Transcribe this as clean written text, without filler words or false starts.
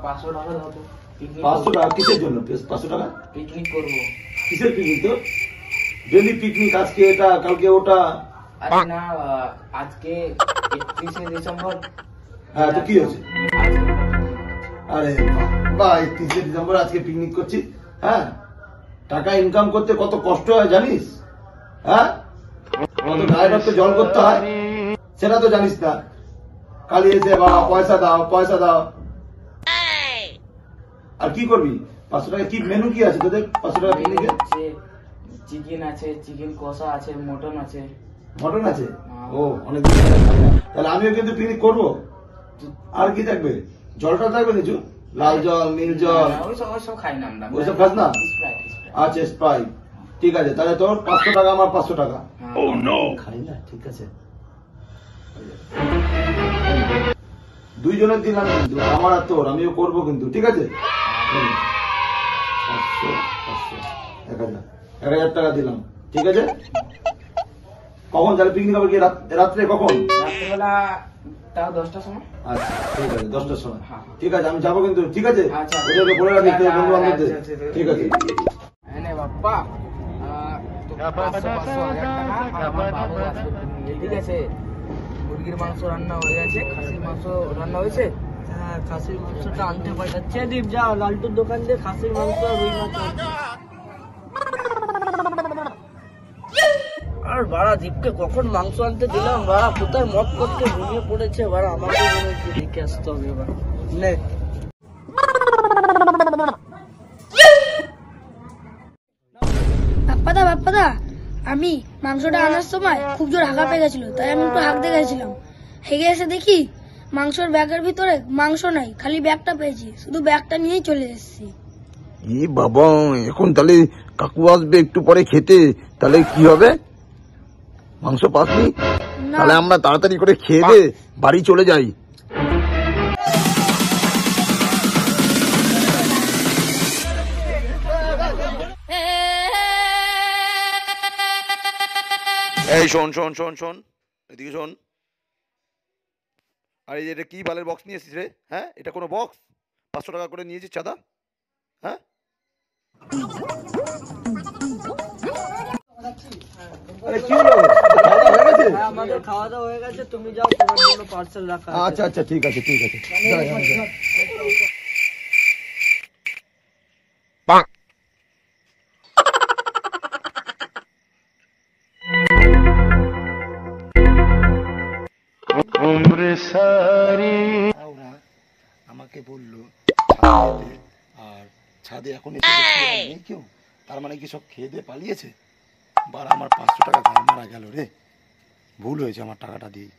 500 টাকা দাও তো। 500 টাকা কিসের জন্য? 500 টাকা পিকনিক করবো। কিসের পিকনিক? তো ডেলি পিকনিক, আজকে এটা কালকে ওটা। আরে না, আজকে 31শে ডিসেম্বর। হ্যাঁ, তো কি হয়েছে? আরে বাহ, 31শে ডিসেম্বর আজকে পিকনিক করছি। হ্যাঁ, টাকা ইনকাম করতে কত কষ্ট হয় জানিস? হ্যাঁ, কত গায়ে রক্ত জল করতে হয় সেটা তো জানিস না। খালি এসে বাবা পয়সা দাও পয়সা দাও। আর কি করবি? 500 টাকা কি মেনু কি আছে তোদের? 500 টাকা পিকনিকে চিকেন আছে, চিকেন কষা আছে, মটন আছে। মটন আছে? ও, অনেক। তাহলে আমিও কিন্তু পিকনিক করবো। আর কি থাকবে? জলটা থাকবে কিছু? লাল জল, নীল জল? ওইসব খাই না আমরা। ওইসব খাস না? আচ্ছা, স্প্রাইট। ঠিক আছে, তাহলে তোর 500 টাকা, আমার 500 টাকা। খাই না, ঠিক আছে। দুইজনের দিলাম কিন্তু, আমার আর তোর, আমিও করবো কিন্তু, ঠিক আছে? 500, 1000 টাকা দিলাম, ঠিক আছে? কখন তাহলে পিকনিক হবে? কি রাত্রে? কখন? রাত্রেবেলা তাও 10টার সময়। আচ্ছা, ঠিক আছে, 10টার সময়। ঠিক আছে, আমি যাবো কিন্তু, ঠিক আছে? আচ্ছা, ওদেরকে বলে রাখিস তোর বন্ধু বান্ধবদের। ঠিক আছে। বাপ্পা, ঠিক আছে। মুরগির মাংস রান্না হয়ে গেছে, খাসির মাংস রান্না হয়েছে। হ্যাঁ, খাসির মাংসটা আনতে পাঠাচ্ছে। দীপ যাও লালটুর দোকান দিয়ে খাসির মাংস আর রুই মাছ। আর বাড়া দীপকে কখন মাংস আনতে দিলাম, বাড়া কোথায় মদ করতে ঘুমিয়ে পড়েছে। বাড়া আমাকে একটু দেখে আসতে হবে এবার। নে বাপ্পাদা, আমি মাংসটা আনার সময় খুব জোর হাঁকা পেয়ে গেছিল, তাই আমি একটু হাঁকতে গেছিলাম। হেগে এসে দেখি মাংসর ব্যাগের ভিতরে মাংস নাই, খালি ব্যাগটা পেয়েছি। শুধু ব্যাগটা নিয়েই চলে এসেছি। বাবা, এখন তাহলে কাকু আসবে একটু পরে খেতে, তাহলে কি হবে? মাংস পাসনি? তাহলে আমরা তাড়াতাড়ি করে খেয়ে দে বাড়ি চলে যাই। এই শোন শোন শোন শোন, এদিকে শোন। আর এটা কি বালের বক্স নিয়ে এসেছিস রে? হ্যাঁ, এটা কোনো বক্স? 500 টাকা করে নিয়েছিস চাঁদা? হ্যাঁ, আমাদের খাওয়া দাওয়া হয়ে গেছে, তুমি যাও, তোমার জন্য পার্সেল রাখা। আচ্ছা আচ্ছা, ঠিক আছে ঠিক আছে। আমাকে বললো আর ছাদে এখন নেই কেউ, তার মানে কি সব খেয়ে দিয়ে পালিয়েছে? বার আমার 500 টাকা গায়ে মারা গেল রে। ভুল হয়েছে আমার টাকাটা দিয়ে।